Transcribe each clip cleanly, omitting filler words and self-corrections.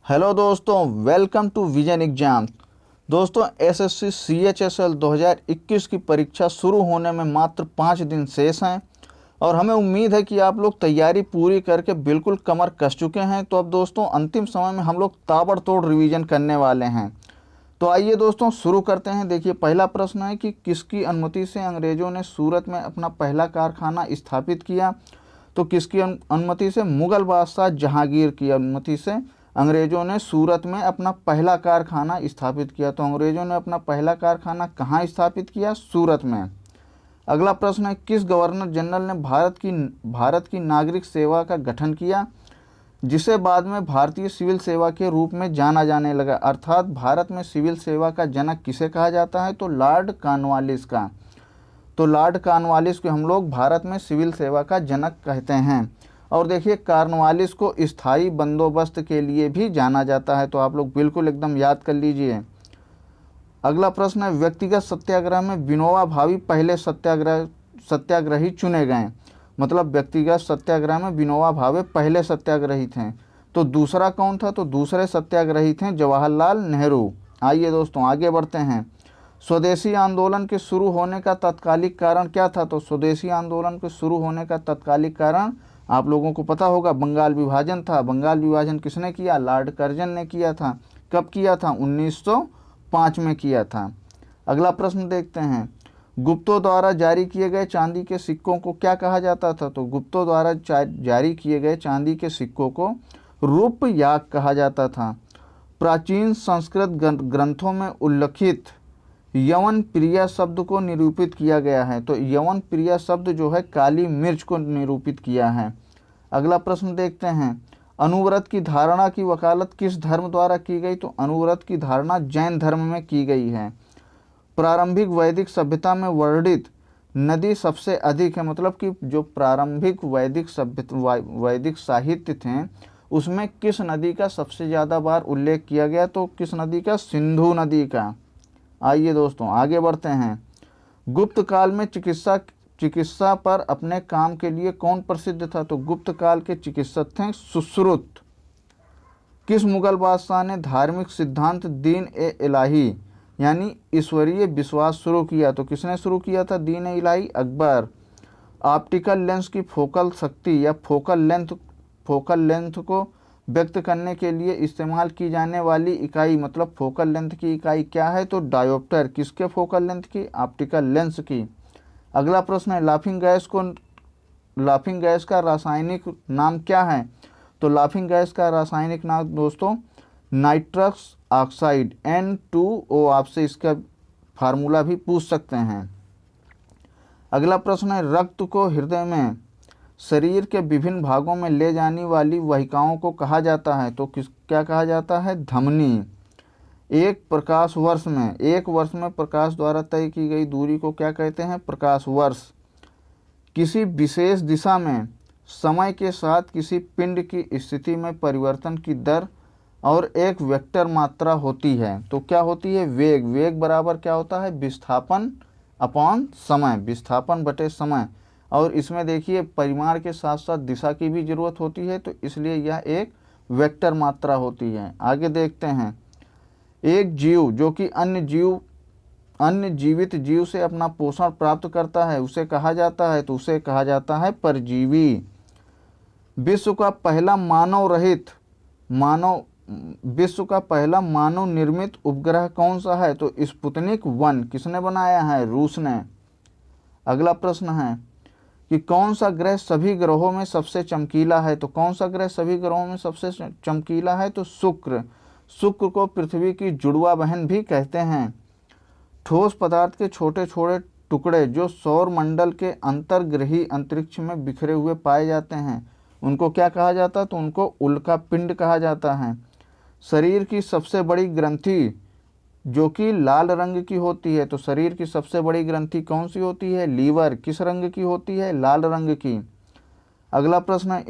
Hello दोस्तों, welcome to vision exam. दोस्तों, SSC CHSL 2021 की परीक्षा शुरू होने में मात्र 5 दिन शेष हैं और हमें उम्मीद है कि आप लोग तैयारी पूरी करके बिल्कुल कमर कस चुके हैं। तो अब दोस्तों अंतिम समय में हम लोग ताबड़तोड़ रिवीजन करने वाले हैं। तो आइए दोस्तों शुरू करते हैं। देखिए, पहला प्रश्न है कि किसकी अनुमति से अंग्रेजों ने सूरत में अपना पहला कारखाना स्थापित किया। तो किसकी अनुमति से? मुगल बादशाह जहांगीर की अनुमति से अंग्रेजों ने सूरत में अपना पहला कारखाना स्थापित किया। तो अंग्रेजों ने अपना पहला कारखाना कहाँ स्थापित किया? सूरत में। अगला प्रश्न है, किस गवर्नर जनरल ने भारत की नागरिक सेवा का गठन किया, जिसे बाद में भारतीय सिविल सेवा के रूप में जाना जाने लगा। अर्थात भारत में सिविल सेवा का जनक किसे कहा जाता है? तो लॉर्ड कॉर्नवालिस का। तो लॉर्ड कॉर्नवालिस को हम लोग भारत में सिविल सेवा का जनक कहते हैं। और देखिए, कॉर्नवालिस को स्थायी बंदोबस्त के लिए भी जाना जाता है। तो आप लोग बिल्कुल एकदम याद कर लीजिए। अगला प्रश्न है, व्यक्तिगत सत्याग्रह में विनोबा भावे पहले सत्याग्रही चुने गए। मतलब व्यक्तिगत सत्याग्रह में विनोबा भावे पहले सत्याग्रही थे। तो दूसरा कौन था? तो दूसरे सत्याग्रही थे जवाहरलाल नेहरू। आइए दोस्तों आगे बढ़ते हैं। स्वदेशी आंदोलन के शुरू होने का तत्कालिक कारण क्या था? तो स्वदेशी आंदोलन के शुरू होने का तत्कालिक कारण आप लोगों को पता होगा, बंगाल विभाजन था। बंगाल विभाजन किसने किया? लॉर्ड कर्जन ने किया था। कब किया था? 1905 में किया था। अगला प्रश्न देखते हैं, गुप्तों द्वारा जारी किए गए चांदी के सिक्कों को क्या कहा जाता था? तो गुप्तों द्वारा जारी किए गए चांदी के सिक्कों को रूपयाक कहा जाता था। प्राचीन संस्कृत ग्रंथों में उल्लिखित यवन प्रिया शब्द को निरूपित किया गया है। तो यवन प्रिया शब्द जो है काली मिर्च को निरूपित किया है। अगला प्रश्न देखते हैं, अनुव्रत की धारणा की वकालत किस धर्म द्वारा की गई? तो अनुव्रत की धारणा जैन धर्म में की गई है। प्रारंभिक वैदिक सभ्यता में वर्णित नदी सबसे अधिक है। मतलब कि जो प्रारंभिक वैदिक साहित्य थे उसमें किस नदी का सबसे ज़्यादा बार उल्लेख किया गया? तो किस नदी का? सिंधु नदी का। आइए दोस्तों आगे बढ़ते हैं। गुप्त काल में चिकित्सा पर अपने काम के लिए कौन प्रसिद्ध था? तो गुप्त काल के चिकित्सक थे सुश्रुत। किस मुगल बादशाह ने धार्मिक सिद्धांत दीन ए इलाही यानी ईश्वरीय विश्वास शुरू किया? तो किसने शुरू किया था दीन ए इलाही? अकबर। ऑप्टिकल लेंस की फोकल शक्ति या फोकल लेंथ को व्यक्त करने के लिए इस्तेमाल की जाने वाली इकाई, मतलब फोकल लेंथ की इकाई क्या है? तो डायोप्टर। किसके फोकल लेंथ की? ऑप्टिकल लेंस की। अगला प्रश्न है, लाफिंग गैस का रासायनिक नाम क्या है? तो लाफिंग गैस का रासायनिक नाम दोस्तों नाइट्रस ऑक्साइड N2O। आपसे इसका फार्मूला भी पूछ सकते हैं। अगला प्रश्न है, रक्त को हृदय में शरीर के विभिन्न भागों में ले जाने वाली वाहिकाओं को कहा जाता है? तो क्या कहा जाता है? धमनी। एक वर्ष में प्रकाश द्वारा तय की गई दूरी को क्या कहते हैं? प्रकाश वर्ष। किसी विशेष दिशा में समय के साथ किसी पिंड की स्थिति में परिवर्तन की दर और एक वेक्टर मात्रा होती है। तो क्या होती है? वेग। वेग बराबर क्या होता है? विस्थापन अपॉन समय, विस्थापन बटे समय। और इसमें देखिए परिमाण के साथ साथ दिशा की भी जरूरत होती है, तो इसलिए यह एक वेक्टर मात्रा होती है। आगे देखते हैं, एक जीव जो कि अन्य जीवित जीव से अपना पोषण प्राप्त करता है उसे कहा जाता है? तो उसे कहा जाता है परजीवी। विश्व का पहला मानव निर्मित उपग्रह कौन सा है? तो स्पुतनिक 1। किसने बनाया है? रूस ने। अगला प्रश्न है कि कौन सा ग्रह सभी ग्रहों में सबसे चमकीला है? तो कौन सा ग्रह सभी ग्रहों में सबसे चमकीला है? तो शुक्र। शुक्र को पृथ्वी की जुड़वा बहन भी कहते हैं। ठोस पदार्थ के छोटे छोटे टुकड़े जो सौर मंडल के अंतर्ग्रही अंतरिक्ष में बिखरे हुए पाए जाते हैं उनको क्या कहा जाता है? तो उनको उल्का पिंड कहा जाता है। शरीर की सबसे बड़ी ग्रंथि जो कि लाल रंग की होती है, तो शरीर की सबसे बड़ी ग्रंथि कौन सी होती है? लीवर। किस रंग की होती है? लाल रंग की। अगला प्रश्न है,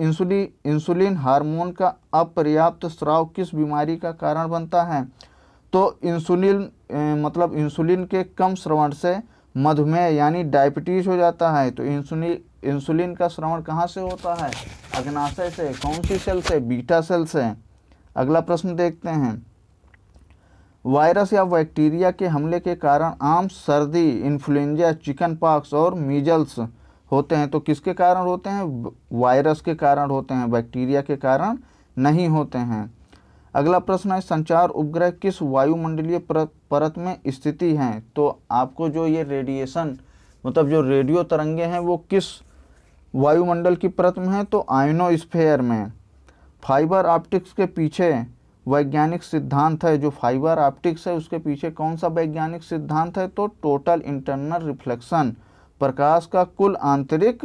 इंसुलिन हार्मोन का अपर्याप्त स्राव किस बीमारी का कारण बनता है? तो इंसुलिन के कम श्रवण से मधुमेह यानी डायबिटीज हो जाता है। तो इंसुलिन का श्रवण कहाँ से होता है? अग्नाशय से। कौन सी सेल से? बीटा सेल से। अगला प्रश्न देखते हैं, वायरस या बैक्टीरिया के हमले के कारण आम सर्दी, इन्फ्लुएंजा, चिकन पॉक्स और मीजल्स होते हैं, तो किसके कारण होते हैं? वायरस के कारण होते हैं, बैक्टीरिया के कारण नहीं होते हैं। अगला प्रश्न है, संचार उपग्रह किस वायुमंडलीय परत में स्थिति हैं? तो आपको जो ये रेडिएशन मतलब जो रेडियो तरंगे हैं वो किस वायुमंडल की परत में है? तो आयनोस्फीयर में। फाइबर ऑप्टिक्स के पीछे वैज्ञानिक सिद्धांत है, जो फाइबर ऑप्टिक्स है उसके पीछे कौन सा वैज्ञानिक सिद्धांत है? तो टोटल इंटरनल रिफ्लेक्शन, प्रकाश का कुल आंतरिक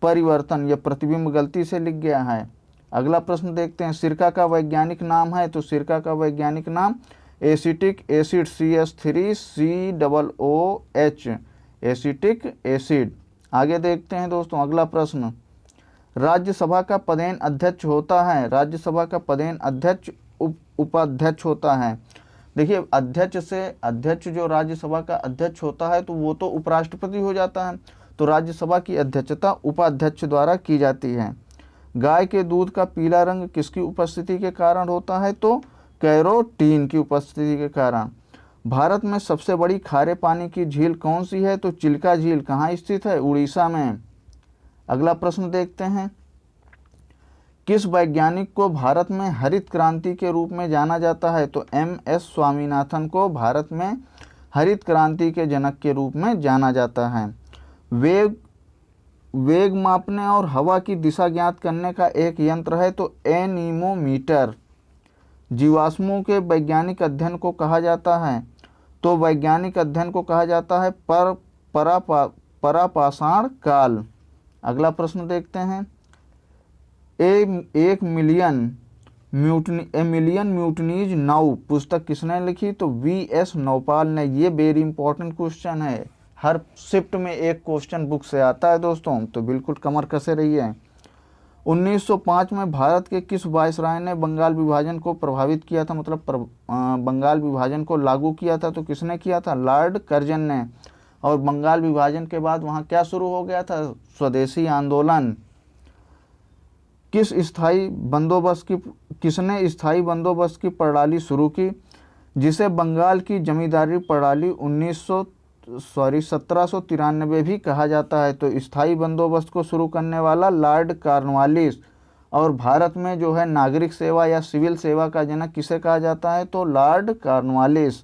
परिवर्तन। यह प्रतिबिंब गलती से लिख गया है। अगला प्रश्न देखते हैं, सिरका का वैज्ञानिक नाम है? तो सिरका का वैज्ञानिक नाम acetic acid CH3COOH, acetic acid. आगे देखते हैं दोस्तों, अगला प्रश्न, राज्यसभा का पदेन अध्यक्ष होता है? राज्यसभा का पदेन अध्यक्ष उपाध्यक्ष होता है। देखिए, अध्यक्ष जो राज्यसभा का अध्यक्ष होता है तो वो तो उपराष्ट्रपति हो जाता है, तो राज्यसभा की अध्यक्षता उपाध्यक्ष द्वारा की जाती है। गाय के दूध का पीला रंग किसकी उपस्थिति के कारण होता है? तो कैरोटीन की उपस्थिति के कारण। भारत में सबसे बड़ी खारे पानी की झील कौन सी है? तो चिल्का झील। कहाँ स्थित है? उड़ीसा में। अगला प्रश्न देखते हैं, किस वैज्ञानिक को भारत में हरित क्रांति के रूप में जाना जाता है? तो MS स्वामीनाथन को भारत में हरित क्रांति के जनक के रूप में जाना जाता है। वेग मापने और हवा की दिशा ज्ञात करने का एक यंत्र है? तो एनीमोमीटर। जीवाश्मों के वैज्ञानिक अध्ययन को कहा जाता है? तो वैज्ञानिक अध्ययन को कहा जाता है परापाषाण काल। अगला प्रश्न देखते हैं, ए मिलियन म्यूटनीज नाउ पुस्तक किसने लिखी? तो VS नौपाल ने। ये वेरी इंपॉर्टेंट क्वेश्चन है, हर शिफ्ट में एक क्वेश्चन बुक से आता है दोस्तों, तो बिल्कुल कमर कसे रहिए। 1905 में भारत के किस वायसराय ने बंगाल विभाजन को प्रभावित किया था, मतलब बंगाल विभाजन को लागू किया था? तो किसने किया था? लॉर्ड कर्जन ने। और बंगाल विभाजन के बाद वहाँ क्या शुरू हो गया था? स्वदेशी आंदोलन। किसने स्थायी बंदोबस्त की प्रणाली शुरू की, जिसे बंगाल की जमींदारी प्रणाली 1793 भी कहा जाता है? तो स्थायी बंदोबस्त को शुरू करने वाला लॉर्ड कॉर्नवालिस। और भारत में जो है नागरिक सेवा या सिविल सेवा का जनक किसे कहा जाता है? तो लॉर्ड कॉर्नवालिस।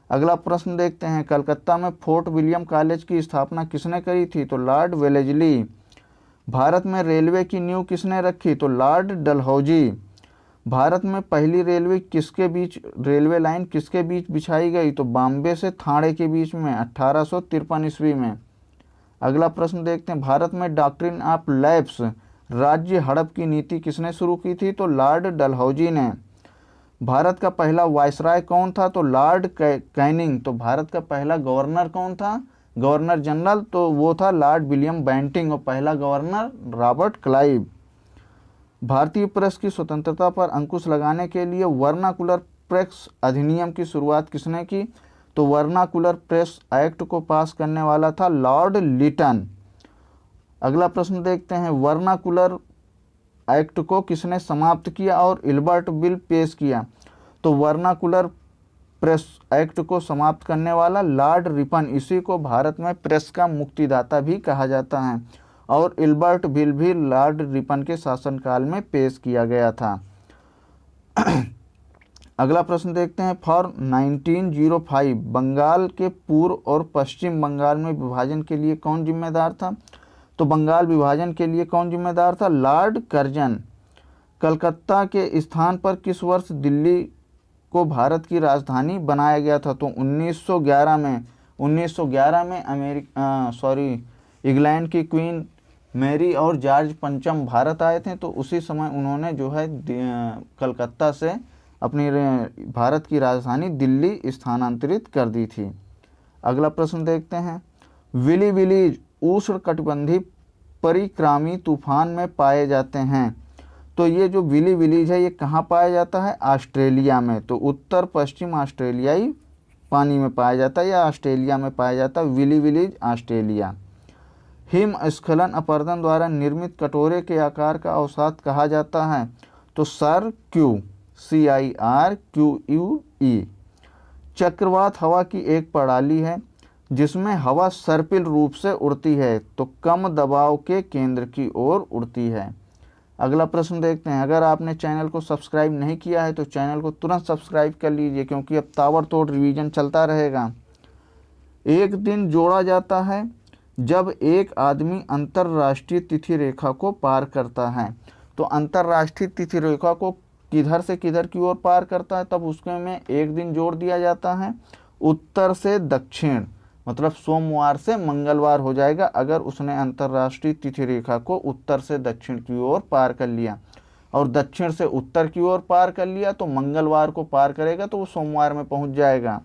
अगला प्रश्न देखते हैं, कलकत्ता में फोर्ट विलियम कॉलेज की स्थापना किसने करी थी? तो लॉर्ड वेलेस्ली। भारत में रेलवे की नींव किसने रखी? तो लॉर्ड डलहौजी। भारत में पहली रेलवे लाइन किसके बीच बिछाई गई? तो बॉम्बे से थाने के बीच में 1853 ईस्वी में। अगला प्रश्न देखते हैं, भारत में डॉक्ट्रिन ऑफ लैप्स, राज्य हड़प की नीति किसने शुरू की थी? तो लॉर्ड डलहौजी ने। भारत का पहला वायसराय कौन था? तो लॉर्ड कैनिंग। तो भारत का पहला गवर्नर कौन था? गवर्नर जनरल, तो वो था लॉर्ड विलियम बेंटिंग। और पहला गवर्नर रॉबर्ट क्लाइव। भारतीय प्रेस की स्वतंत्रता पर अंकुश लगाने के लिए वर्नाकुलर प्रेस अधिनियम की शुरुआत किसने की? तो वर्नाकुलर प्रेस एक्ट को पास करने वाला था लॉर्ड लिटन। अगला प्रश्न देखते हैं, वर्नाकुलर एक्ट को किसने समाप्त किया और इल्बर्ट बिल पेश किया? तो वर्नाकुलर प्रेस एक्ट को समाप्त करने वाला लॉर्ड रिपन। इसी को भारत में प्रेस का मुक्तिदाता भी कहा जाता है। और इल्बर्ट बिल भी लॉर्ड रिपन के शासनकाल में पेश किया गया था। अगला प्रश्न देखते हैं, फॉर 1905 बंगाल के पूर्व और पश्चिम बंगाल में विभाजन के लिए कौन जिम्मेदार था? तो बंगाल विभाजन के लिए कौन जिम्मेदार था? Lord Curzon. कलकत्ता के स्थान पर किस वर्ष दिल्ली को भारत की राजधानी बनाया गया था? तो 1911 में इंग्लैंड की क्वीन मैरी और जॉर्ज पंचम भारत आए थे, तो उसी समय उन्होंने जो है कलकत्ता से अपनी भारत की राजधानी दिल्ली स्थानांतरित कर दी थी। अगला प्रश्न देखते हैं, विली विलीज उष्णकटिबंधीय परिक्रामी तूफान में पाए जाते हैं। तो ये जो विली विलीज है ये कहाँ पाया जाता है? ऑस्ट्रेलिया में। तो उत्तर पश्चिम ऑस्ट्रेलियाई पानी में पाया जाता है या ऑस्ट्रेलिया में पाया जाता है विली विलीज, ऑस्ट्रेलिया। हिमस्खलन अपरदन द्वारा निर्मित कटोरे के आकार का अवसाद कहा जाता है? तो सर क्यू। CIRQUE। चक्रवात हवा की एक प्रणाली है जिसमें हवा सर्पिल रूप से उड़ती है, तो कम दबाव के केंद्र की ओर उड़ती है। अगला प्रश्न देखते हैं। अगर आपने चैनल को सब्सक्राइब नहीं किया है तो चैनल को तुरंत सब्सक्राइब कर लीजिए, क्योंकि अब ताबड़तोड़ रिवीजन चलता रहेगा। एक दिन जोड़ा जाता है जब एक आदमी अंतर्राष्ट्रीय तिथि रेखा को पार करता है। तो अंतर्राष्ट्रीय तिथि रेखा को किधर से किधर की ओर पार करता है, तब उसके में एक दिन जोड़ दिया जाता है। उत्तर से दक्षिण, मतलब सोमवार से मंगलवार हो जाएगा अगर उसने अंतर्राष्ट्रीय तिथि रेखा को उत्तर से दक्षिण की ओर पार कर लिया, और दक्षिण से उत्तर की ओर पार कर लिया तो मंगलवार को पार करेगा तो वो सोमवार में पहुंच जाएगा।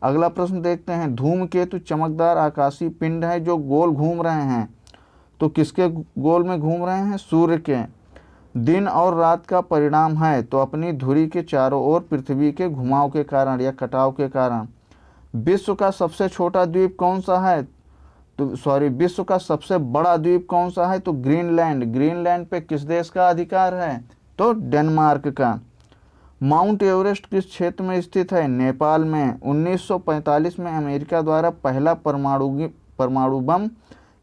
अगला प्रश्न देखते हैं। धूमकेतु चमकदार आकाशीय पिंड है जो गोल घूम रहे हैं, तो किसके गोल में घूम रहे हैं? सूर्य के। दिन और रात का परिणाम है, तो अपनी धुरी के चारों ओर पृथ्वी के घुमाव के कारण या कटाव के कारण। विश्व का सबसे छोटा द्वीप कौन सा है? तो विश्व का सबसे बड़ा द्वीप कौन सा है? तो ग्रीनलैंड। ग्रीनलैंड पे किस देश का अधिकार है? तो डेनमार्क का। माउंट एवरेस्ट किस क्षेत्र में स्थित है? नेपाल में। 1945 में अमेरिका द्वारा पहला परमाणु बम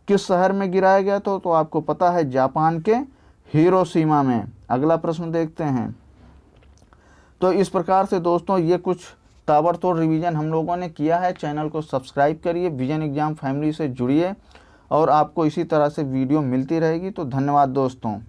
किस शहर में गिराया गया था? तो आपको पता है, जापान के हिरोशिमा में। अगला प्रश्न देखते हैं। तो इस प्रकार से दोस्तों ये कुछ ताबड़तोड़ रिवीजन हम लोगों ने किया है। चैनल को सब्सक्राइब करिए, विजन एग्जाम फैमिली से जुड़िए और आपको इसी तरह से वीडियो मिलती रहेगी। तो धन्यवाद दोस्तों।